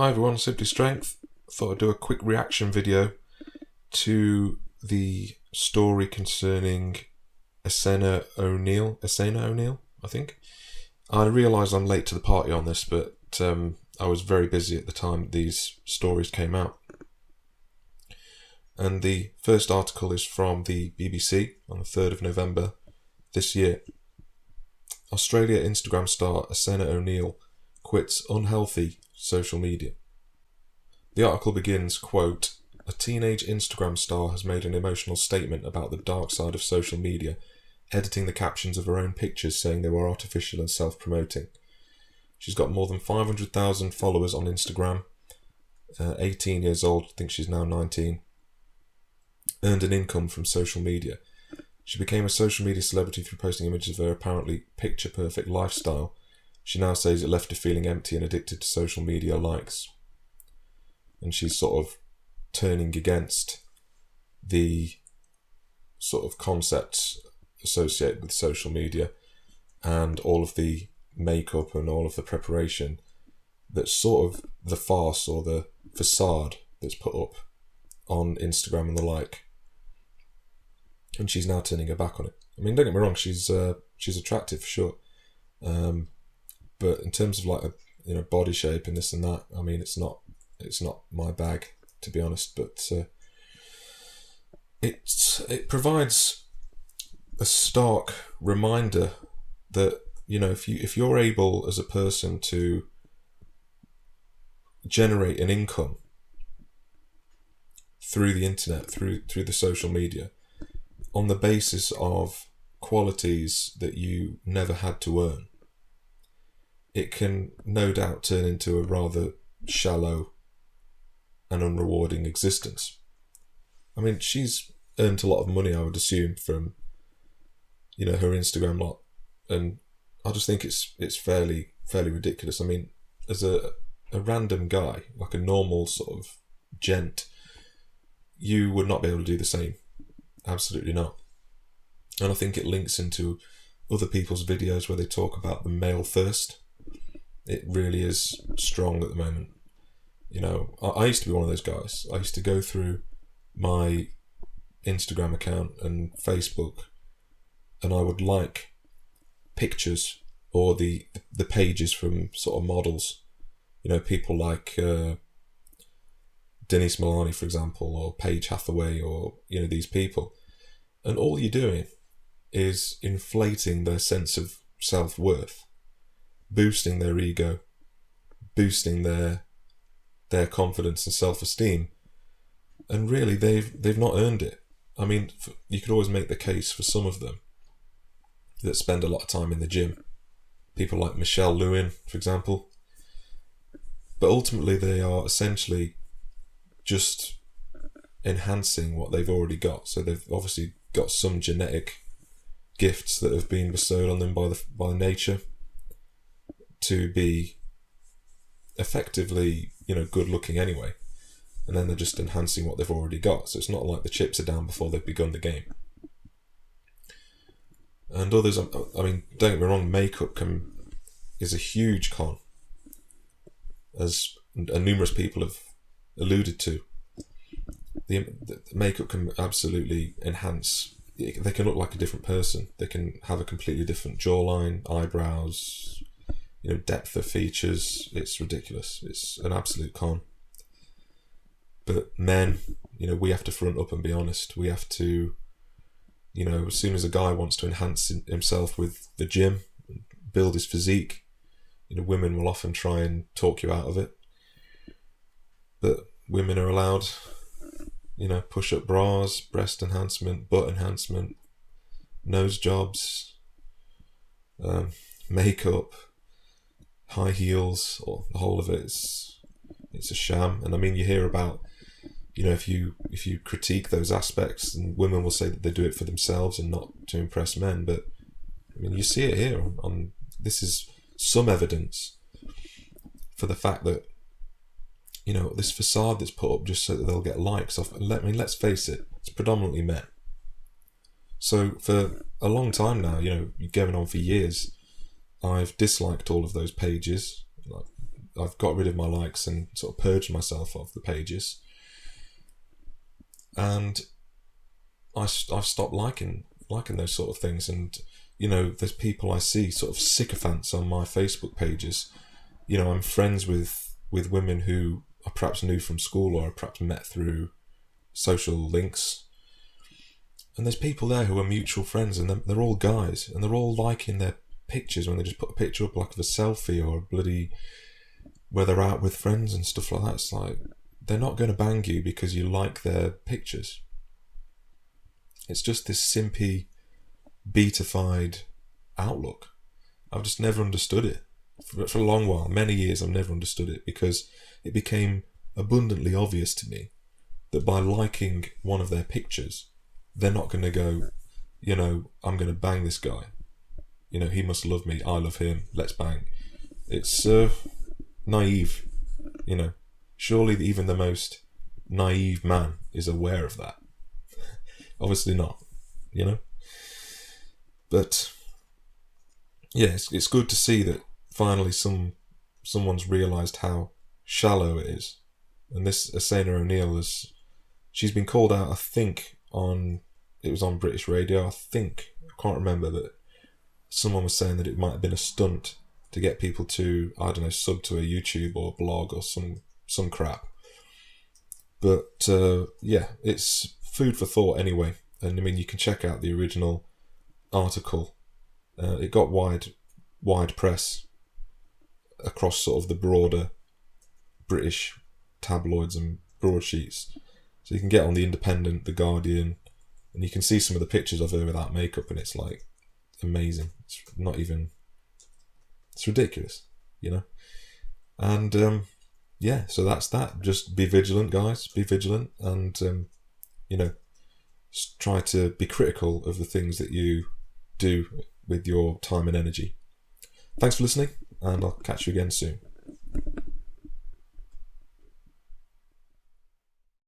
Hi everyone, Simply Strength. Thought I'd do a quick reaction video to the story concerning Asena O'Neill, I think. I realise I'm late to the party on this, but I was very busy at the time these stories came out. And the first article is from the BBC on the 3rd of November this year. Australia Instagram star Asena O'Neill quits unhealthy social media. The article begins, quote, "A teenage Instagram star has made an emotional statement about the dark side of social media, editing the captions of her own pictures saying they were artificial and self-promoting. She's got more than 500,000 followers on Instagram, 18 years old, I think she's now 19, earned an income from social media. She became a social media celebrity through posting images of her apparently picture-perfect lifestyle. She now says it left her feeling empty and addicted to social media likes." And she's sort of turning against the sort of concepts associated with social media and all of the makeup and all of the preparation that's sort of the farce or the facade that's put up on Instagram and the like. And she's now turning her back on it. I mean, don't get me wrong, she's attractive for sure. But in terms of like body shape and this and that, I mean, it's not my bag, to be honest. But it provides a stark reminder that if you're able as a person to generate an income through the internet, through the social media, on the basis of qualities that you never had to earn, it can no doubt turn into a rather shallow and unrewarding existence. I mean, she's earned a lot of money, I would assume, from her Instagram lot, and I just think it's fairly ridiculous. I mean, as a random guy, like a normal sort of gent, you would not be able to do the same. Absolutely not. And I think it links into other people's videos where they talk about the male thirst. It really is strong at the moment. I used to be one of those guys. I used to go through my Instagram account and Facebook, and I would like pictures or the pages from sort of models. People like Denise Milani, for example, or Paige Hathaway, or these people. And all you're doing is inflating their sense of self-worth, boosting their ego, boosting their confidence and self-esteem, and really they've not earned it. I mean, you could always make the case for some of them that spend a lot of time in the gym, people like Michelle Lewin, for example, but ultimately they are essentially just enhancing what they've already got. So they've obviously got some genetic gifts that have been bestowed on them by nature to be effectively good looking anyway, and then they're just enhancing what they've already got. So it's not like the chips are down before they've begun the game. And others, I mean, don't get me wrong, makeup is a huge con, as numerous people have alluded to. The makeup can absolutely enhance. They can look like a different person. They can have a completely different jawline, eyebrows, depth of features. It's ridiculous. It's an absolute con. But men, we have to front up and be honest. We have to, as soon as a guy wants to enhance himself with the gym, build his physique, women will often try and talk you out of it. But women are allowed, push-up bras, breast enhancement, butt enhancement, nose jobs, makeup, high heels, or the whole of it. It's a sham. And I mean, you hear about, if you critique those aspects, and women will say that they do it for themselves and not to impress men. But I mean, you see it here on this is some evidence for the fact that this facade that's put up just so that they'll get likes off. Let's face it, it's predominantly men. So for a long time now, going on for years, I've disliked all of those pages, like I've got rid of my likes and sort of purged myself of the pages, and I've stopped liking those sort of things. And there's people I see, sort of sycophants on my Facebook pages. I'm friends with women who I perhaps knew from school or I perhaps met through social links. And there's people there who are mutual friends, and they're all guys, and they're all liking their pictures when they just put a picture up like of a selfie or a bloody where they're out with friends and stuff like that. It's like, they're not going to bang you because you like their pictures. It's just this simpy, beatified outlook. I've just never understood it. For a long while, many years, I've never understood it, because it became abundantly obvious to me that by liking one of their pictures, they're not going to go, I'm going to bang this guy. He must love me, I love him, let's bang. It's naive. Surely even the most naive man is aware of that. Obviously not, But yeah, it's good to see that finally someone's realised how shallow it is. And this Asena O'Neill she's been called out, I think, it was on British radio, I can't remember, that someone was saying that it might have been a stunt to get people to, I don't know, sub to a YouTube or blog or some crap. But yeah, it's food for thought anyway. And I mean, you can check out the original article. It got wide press across sort of the broader British tabloids and broadsheets. So you can get on the Independent, the Guardian, and you can see some of the pictures of her without makeup, and it's like amazing. It's ridiculous, And yeah, so that's that. Just be vigilant, guys. Be vigilant, and try to be critical of the things that you do with your time and energy. Thanks for listening, and I'll catch you again soon.